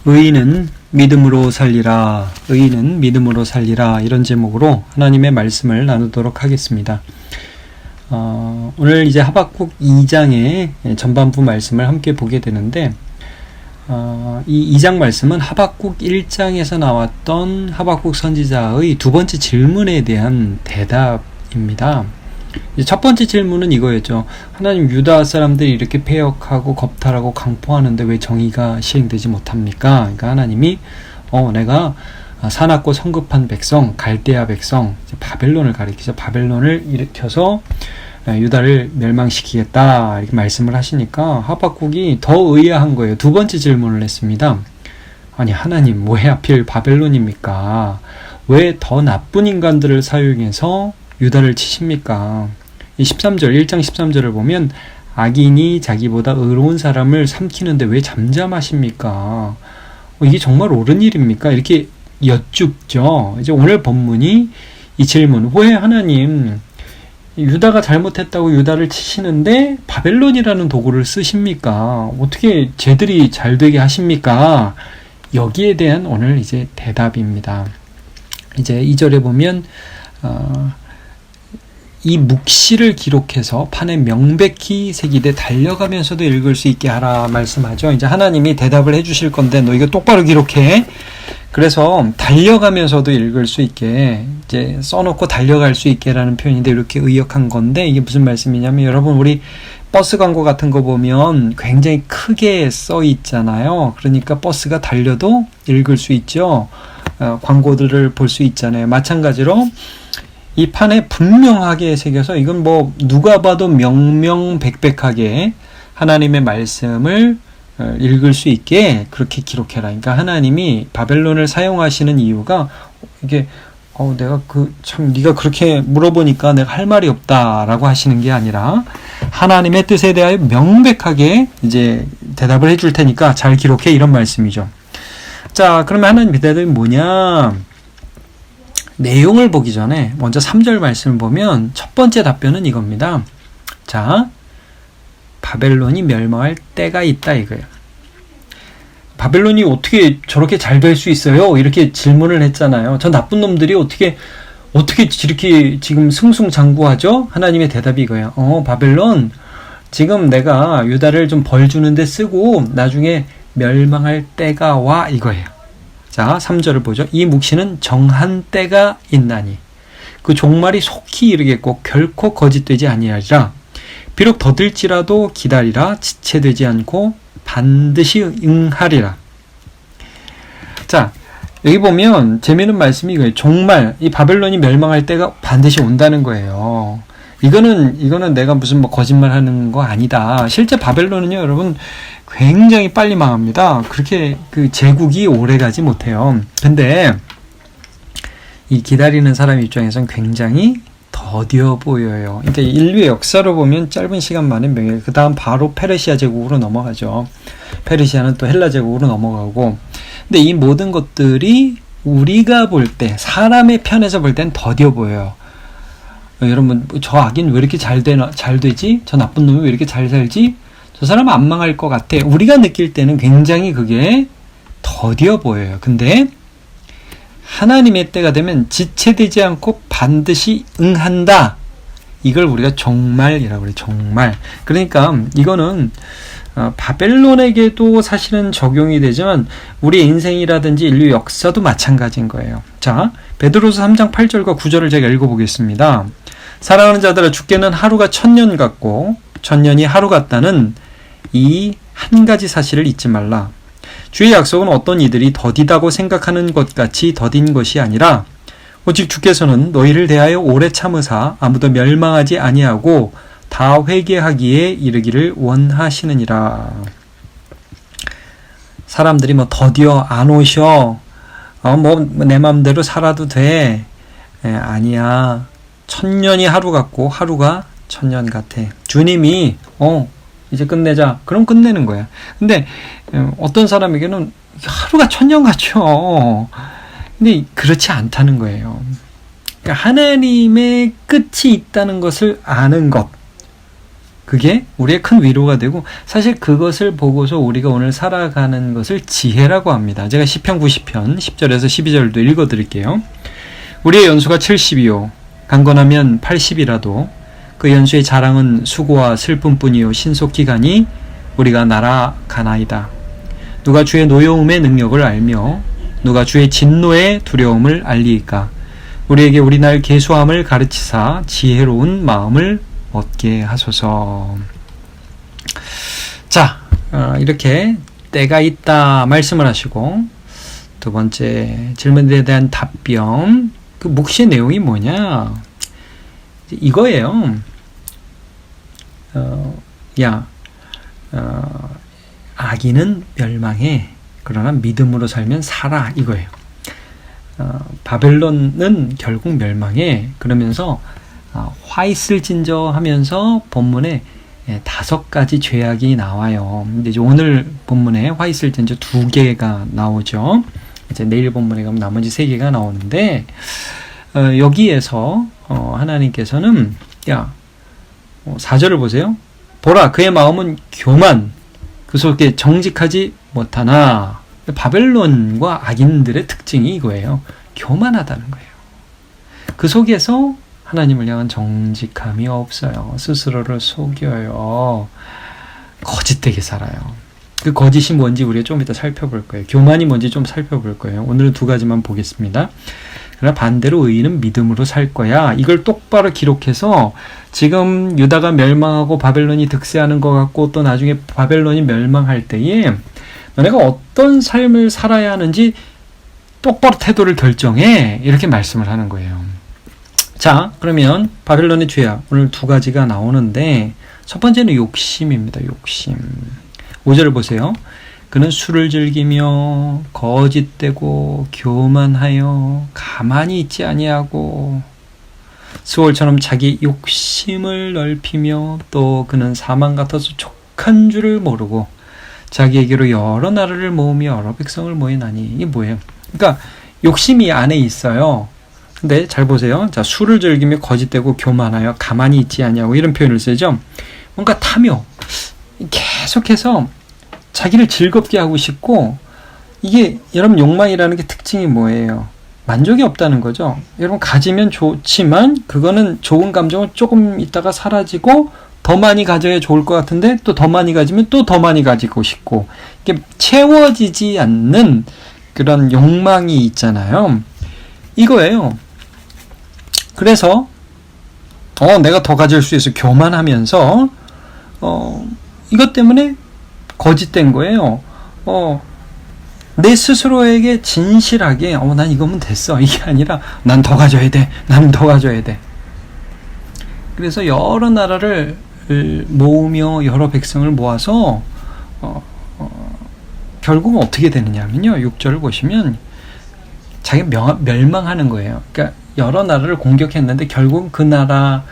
의인은 믿음으로 살리라, 의인은 믿음으로 살리라, 이런 제목으로 하나님의 말씀을 나누도록 하겠습니다. 오늘 이제 하박국 2장의 전반부 말씀을 함께 보게 되는데, 이 2장 말씀은 하박국 1장에서 나왔던 하박국 선지자의 두 번째 질문에 대한 대답입니다. 첫 번째 질문은 이거였죠. 하나님, 유다 사람들이 이렇게 패역하고 겁탈하고 강포하는데 왜 정의가 시행되지 못합니까? 그러니까 하나님이 내가 사납고 성급한 백성, 갈대아 백성, 바벨론을 가리키죠. 바벨론을 일으켜서 유다를 멸망시키겠다, 이렇게 말씀을 하시니까 하박국이 더 의아한 거예요. 두 번째 질문을 했습니다. 아니, 하나님, 왜 하필 바벨론입니까? 왜 더 나쁜 인간들을 사용해서 유다를 치십니까? 이 13절, 1장 13절을 보면 악인이 자기보다 의로운 사람을 삼키는데 왜 잠잠하십니까? 이게 정말 옳은 일입니까? 이렇게 여쭙죠. 이제 오늘 본문이 이 질문, 왜 하나님 유다가 잘못했다고 유다를 치시는데 바벨론이라는 도구를 쓰십니까? 어떻게 쟤들이 잘되게 하십니까? 여기에 대한 오늘 이제 대답입니다. 이제 2절에 보면 이 묵시를 기록해서 판에 명백히 새기되 달려가면서도 읽을 수 있게 하라 말씀하죠. 이제 하나님이 대답을 해주실 건데 너 이거 똑바로 기록해. 그래서 달려가면서도 읽을 수 있게 이제 써놓고 달려갈 수 있게라는 표현인데 이렇게 의역한 건데, 이게 무슨 말씀이냐면, 여러분 우리 버스 광고 같은 거 보면 굉장히 크게 써 있잖아요. 그러니까 버스가 달려도 읽을 수 있죠. 광고들을 볼 수 있잖아요. 마찬가지로 이 판에 분명하게 새겨서, 이건 뭐 누가 봐도 명명백백하게 하나님의 말씀을 읽을 수 있게 그렇게 기록해라. 그러니까 하나님이 바벨론을 사용하시는 이유가 이게 내가 참 네가 그렇게 물어보니까 내가 할 말이 없다라고 하시는 게 아니라 하나님의 뜻에 대하여 명백하게 이제 대답을 해줄 테니까 잘 기록해, 이런 말씀이죠. 자, 그러면 하나님의 대답이 뭐냐? 내용을 보기 전에 먼저 3절 말씀을 보면 첫 번째 답변은 이겁니다. 자, 바벨론이 멸망할 때가 있다, 이거예요. 바벨론이 어떻게 저렇게 잘 될 수 있어요? 이렇게 질문을 했잖아요. 저 나쁜 놈들이 어떻게 이렇게 지금 승승장구하죠? 하나님의 대답이 이거예요. 바벨론, 지금 내가 유다를 좀 벌 주는데 쓰고 나중에 멸망할 때가 와, 이거예요. 자, 3절을 보죠. 이 묵시는 정한 때가 있나니 그 종말이 속히 이르겠고 결코 거짓되지 아니하리라. 비록 더딜지라도 기다리라. 지체되지 않고 반드시 응하리라. 자, 여기 보면 재미있는 말씀이 이거예요. 정말 이 바벨론이 멸망할 때가 반드시 온다는 거예요. 이거는 내가 무슨 거짓말 하는 거 아니다. 실제 바벨론은요, 여러분, 굉장히 빨리 망합니다. 그렇게 제국이 오래 가지 못해요. 근데 이 기다리는 사람 입장에서는 굉장히 더디어 보여요. 그러니까 인류의 역사로 보면 짧은 시간 만에 그 다음 바로 페르시아 제국으로 넘어가죠. 페르시아는 또 헬라 제국으로 넘어가고. 근데 이 모든 것들이 우리가 볼 때, 사람의 편에서 볼 땐 더디어 보여요. 여러분, 저 악인 왜 이렇게 잘 되지? 저 나쁜 놈이 왜 이렇게 잘 살지? 저 사람은 안 망할 것 같아. 우리가 느낄 때는 굉장히 그게 더디어 보여요. 근데 하나님의 때가 되면 지체되지 않고 반드시 응한다. 이걸 우리가 종말이라고 그래요. 종말. 그러니까 이거는 바벨론에게도 사실은 적용이 되지만 우리 인생이라든지 인류 역사도 마찬가지인 거예요. 자, 베드로서 3장 8절과 9절을 제가 읽어보겠습니다. 사랑하는 자들아, 주께는 하루가 1000년 같고 1000년이 하루 같다는 이 한 가지 사실을 잊지 말라. 주의 약속은 어떤 이들이 더디다고 생각하는 것 같이 더딘 것이 아니라 오직 주께서는 너희를 대하여 오래 참으사 아무도 멸망하지 아니하고 다 회개하기에 이르기를 원하시느니라. 사람들이 더디어 안 오셔. 내 마음대로 살아도 돼. 아니야. 1000년이 하루 같고 하루가 1000년 같아. 주님이 이제 끝내자. 그럼 끝내는 거야. 근데 어떤 사람에게는 하루가 1000년 같죠. 근데 그렇지 않다는 거예요. 그러니까 하나님의 끝이 있다는 것을 아는 것. 그게 우리의 큰 위로가 되고, 사실 그것을 보고서 우리가 오늘 살아가는 것을 지혜라고 합니다. 제가 시편 90편 10절에서 12절도 읽어드릴게요. 우리의 연수가 70이요 강건하면 80이라도 그 연수의 자랑은 수고와 슬픔뿐이요 신속기간이 우리가 날아가나이다. 누가 주의 노여움의 능력을 알며 누가 주의 진노의 두려움을 알리이까. 우리에게 우리날 계수함을 가르치사 지혜로운 마음을 얻게 하소서. 자, 이렇게 때가 있다 말씀을 하시고, 두 번째 질문에 대한 답변, 그 묵시의 내용이 뭐냐, 이거예요. 악인은 멸망해 그러나 믿음으로 살면 살아, 이거예요. 바벨론은 결국 멸망해 그러면서 화 있을진저 하면서 본문에 5가지 죄악이 나와요. 근데 이제 오늘 본문에 화 있을진저 2개가 나오죠. 이제 내일 본문에 가면 나머지 3개가 나오는데, 여기에서 하나님께서는 4절을 보세요. 보라, 그의 마음은 교만, 그 속에 정직하지 못하나. 바벨론과 악인들의 특징이 이거예요. 교만하다는 거예요. 그 속에서 하나님을 향한 정직함이 없어요. 스스로를 속여요. 거짓되게 살아요. 그 거짓이 뭔지 우리가 좀 이따 살펴볼 거예요. 교만이 뭔지 좀 살펴볼 거예요. 오늘은 2가지만 보겠습니다. 그러나 반대로 의인은 믿음으로 살 거야. 이걸 똑바로 기록해서 지금 유다가 멸망하고 바벨론이 득세하는 것 같고, 또 나중에 바벨론이 멸망할 때에 너네가 어떤 삶을 살아야 하는지 똑바로 태도를 결정해, 이렇게 말씀을 하는 거예요. 자, 그러면 바벨론의 죄악 오늘 2가지가 나오는데, 첫 번째는 욕심입니다. 욕심. 5절을 보세요. 그는 술을 즐기며 거짓되고 교만하여 가만히 있지 아니하고 스월처럼 자기 욕심을 넓히며, 또 그는 사망 같아서 족한 줄을 모르고 자기에게로 여러 나라를 모으며 여러 백성을 모이나니. 이게 뭐예요? 그러니까 욕심이 안에 있어요. 근데 잘 보세요. 자, 술을 즐기며 거짓되고 교만하여 가만히 있지 아니하고, 이런 표현을 쓰죠. 뭔가 탐욕, 계속해서 자기를 즐겁게 하고 싶고, 이게 여러분 욕망이라는 게 특징이 뭐예요? 만족이 없다는 거죠. 여러분 가지면 좋지만 그거는 좋은 감정은 조금 있다가 사라지고, 더 많이 가져야 좋을 것 같은데 또 더 많이 가지면 또 더 많이 가지고 싶고, 이게 채워지지 않는 그런 욕망이 있잖아요. 이거예요. 그래서 내가 더 가질 수 있어 교만하면서 이것 때문에 거짓된 거예요. 내 스스로에게 진실하게 난 이거면 됐어, 이게 아니라 난 더 가져야 돼, 난 더 가져야 돼. 그래서 여러 나라를 모으며 여러 백성을 모아서 결국은 어떻게 되느냐면요, 6절을 보시면 자기가 멸망하는 거예요. 그러니까 여러 나라를 공격했는데 결국 그 나라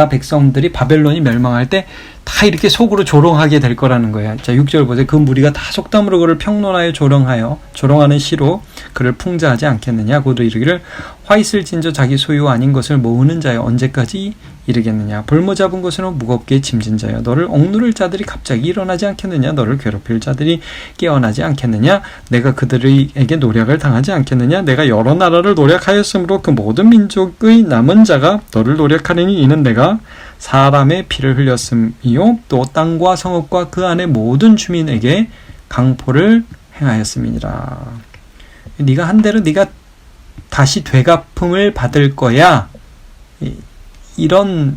백성들이 바벨론이 멸망할 때 다 이렇게 속으로 조롱하게 될 거라는 거예요. 자, 6절 보세요. 그 무리가 다 속담으로 그를 평론하여 조롱하는 시로 그를 풍자하지 않겠느냐. 고도 이르기를 화 있을진저 자기 소유 아닌 것을 모으는 자여 언제까지 이르겠느냐. 볼모 잡은 것으로 무겁게 짐진 자여 너를 억누를 자들이 갑자기 일어나지 않겠느냐. 너를 괴롭힐 자들이 깨어나지 않겠느냐. 내가 그들에게 노략을 당하지 않겠느냐. 내가 여러 나라를 노략하였으므로 그 모든 민족의 남은 자가 너를 노략하리니 이는 내가 사람의 피를 흘렸음이요 또 땅과 성읍과 그 안의 모든 주민에게 강포를 행하였음이니라. 네가 한 대로 네가 다시 되갚음을 받을 거야. 이런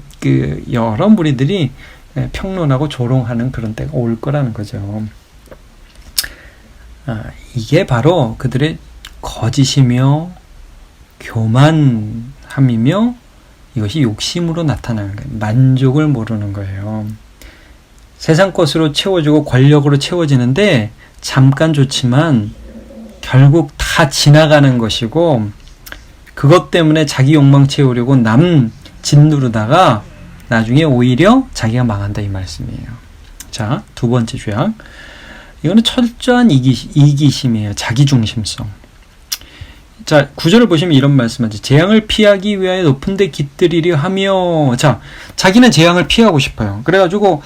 여러 무리들이 평론하고 조롱하는 그런 때가 올 거라는 거죠. 이게 바로 그들의 거짓이며 교만함이며, 이것이 욕심으로 나타나는 거예요. 만족을 모르는 거예요. 세상 것으로 채워지고 권력으로 채워지는데 잠깐 좋지만 결국 다 지나가는 것이고, 그것 때문에 자기 욕망 채우려고 남 짓누르다가 나중에 오히려 자기가 망한다, 이 말씀이에요. 자, 2번째 죄악. 이거는 철저한 이기심이에요. 자기중심성. 자, 구절을 보시면 이런 말씀하죠. 재앙을 피하기 위하여 높은 데 깃들이려 하며. 자, 자기는 재앙을 피하고 싶어요. 그래가지고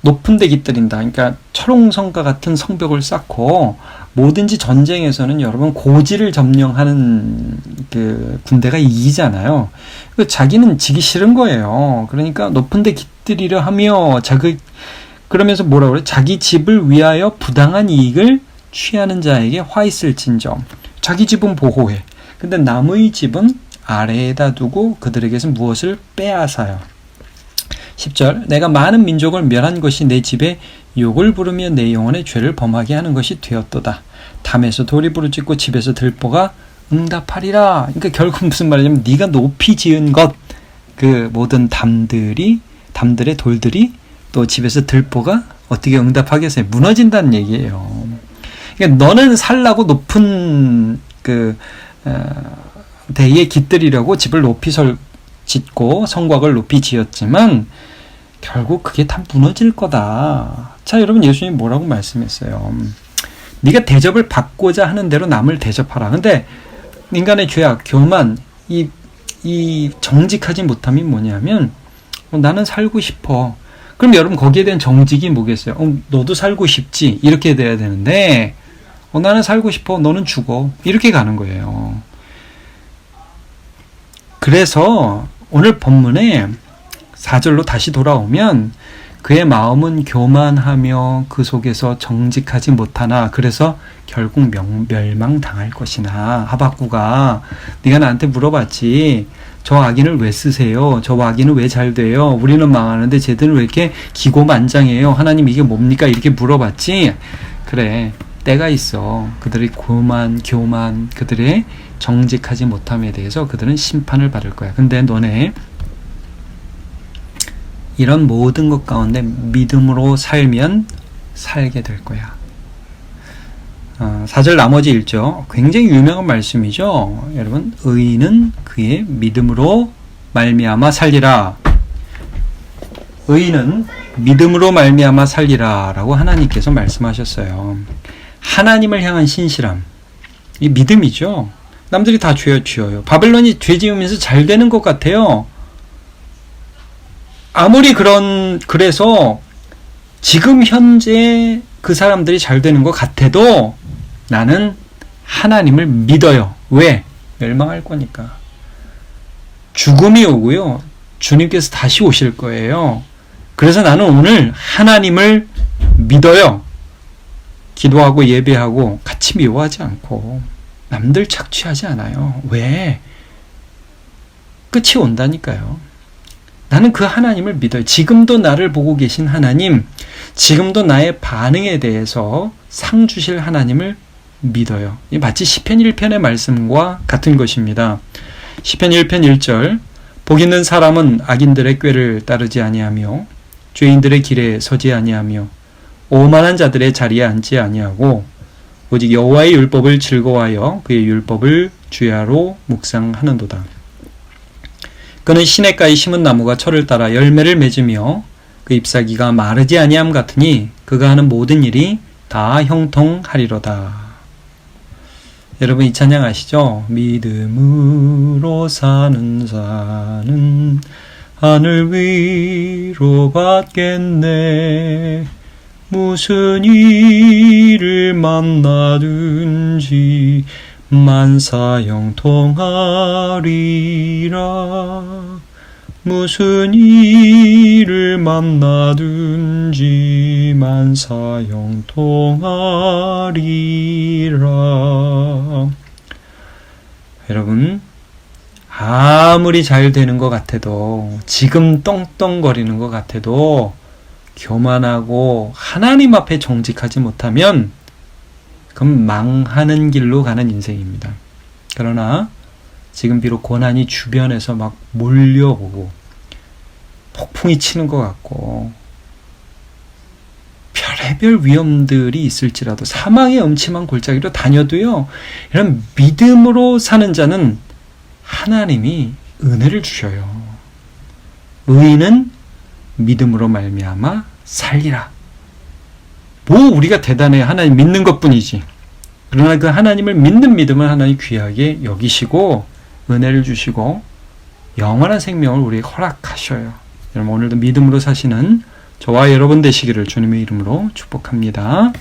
높은 데 깃들인다. 그러니까 철옹성과 같은 성벽을 쌓고 뭐든지 전쟁에서는 여러분 고지를 점령하는 그 군대가 이기잖아요. 자기는 지기 싫은 거예요. 그러니까 높은 데 깃들이려 하며 그러면서 뭐라고 그래? 자기 집을 위하여 부당한 이익을 취하는 자에게 화 있을진저. 자기 집은 보호해. 근데 남의 집은 아래에다 두고 그들에게서 무엇을 빼앗아요. 10절 내가 많은 민족을 멸한 것이 내 집에 욕을 부르며 내 영혼의 죄를 범하게 하는 것이 되었도다. 담에서 돌이 부르짖고 집에서 들보가 응답하리라. 그러니까 결국 무슨 말이냐면 네가 높이 지은 것, 그 모든 담들의 돌들이 또 집에서 들보가 어떻게 응답하겠어요? 무너진다는 얘기예요. 그러니까 너는 살라고 높은 대에 깃들이려고 집을 높이 짓고 성곽을 높이 지었지만 결국 그게 다 무너질 거다. 자, 여러분 예수님이 뭐라고 말씀했어요? 네가 대접을 받고자 하는 대로 남을 대접하라. 근데 인간의 죄악, 교만, 이 정직하지 못함이 뭐냐면 나는 살고 싶어. 그럼 여러분 거기에 대한 정직이 뭐겠어요? 너도 살고 싶지? 이렇게 돼야 되는데 나는 살고 싶어. 너는 죽어. 이렇게 가는 거예요. 그래서 오늘 본문에 4절로 다시 돌아오면 그의 마음은 교만하며 그 속에서 정직하지 못하나 그래서 결국 멸망당할 것이나. 하박구가 네가 나한테 물어봤지. 저 악인을 왜 쓰세요? 저 악인은 왜 잘 돼요? 우리는 망하는데 쟤들은 왜 이렇게 기고만장해요? 하나님 이게 뭡니까? 이렇게 물어봤지. 그래, 때가 있어. 그들의 교만, 그들의 정직하지 못함에 대해서 그들은 심판을 받을 거야. 근데 너네 이런 모든 것 가운데 믿음으로 살면 살게 될 거야. 4절 나머지 1절 굉장히 유명한 말씀이죠. 여러분, 의인은 그의 믿음으로 말미암아 살리라. 의인은 믿음으로 말미암아 살리라 라고 하나님께서 말씀하셨어요. 하나님을 향한 신실함, 이 믿음이죠. 남들이 다 죄 지어요. 바벨론이 죄 지으면서 잘 되는 것 같아요. 아무리 그래서 지금 현재 그 사람들이 잘 되는 것 같아도 나는 하나님을 믿어요. 왜? 멸망할 거니까. 죽음이 오고요. 주님께서 다시 오실 거예요. 그래서 나는 오늘 하나님을 믿어요. 기도하고 예배하고 같이 미워하지 않고 남들 착취하지 않아요. 왜? 끝이 온다니까요. 나는 그 하나님을 믿어요. 지금도 나를 보고 계신 하나님, 지금도 나의 반응에 대해서 상 주실 하나님을 믿어요. 마치 시편 1편의 말씀과 같은 것입니다. 시편 1편 1절 복 있는 사람은 악인들의 꾀를 따르지 아니하며 죄인들의 길에 서지 아니하며 오만한 자들의 자리에 앉지 아니하고 오직 여호와의 율법을 즐거워하여 그의 율법을 주야로 묵상하는도다. 그는 시냇가에 심은 나무가 철을 따라 열매를 맺으며 그 잎사귀가 마르지 아니함 같으니 그가 하는 모든 일이 다 형통하리로다. 여러분 이 찬양 아시죠? 믿음으로 사는 자는 하늘 위로 받겠네. 무슨 일을 만나든지 만사 형통하리라. 무슨 일을 만나든지 만사 형통하리라. 여러분, 아무리 잘 되는 것 같아도, 지금 떵떵거리는 것 같아도 교만하고 하나님 앞에 정직하지 못하면 그럼 망하는 길로 가는 인생입니다. 그러나 지금 비록 고난이 주변에서 막 몰려오고 폭풍이 치는 것 같고 별의별 위험들이 있을지라도 사망의 음침한 골짜기로 다녀도요, 이런 믿음으로 사는 자는 하나님이 은혜를 주셔요. 의인은 믿음으로 말미암아 살리라. 뭐 우리가 대단해. 하나님 믿는 것뿐이지. 그러나 그 하나님을 믿는 믿음을 하나님 귀하게 여기시고 은혜를 주시고 영원한 생명을 우리에게 허락하셔요. 여러분 오늘도 믿음으로 사시는 저와 여러분 되시기를 주님의 이름으로 축복합니다.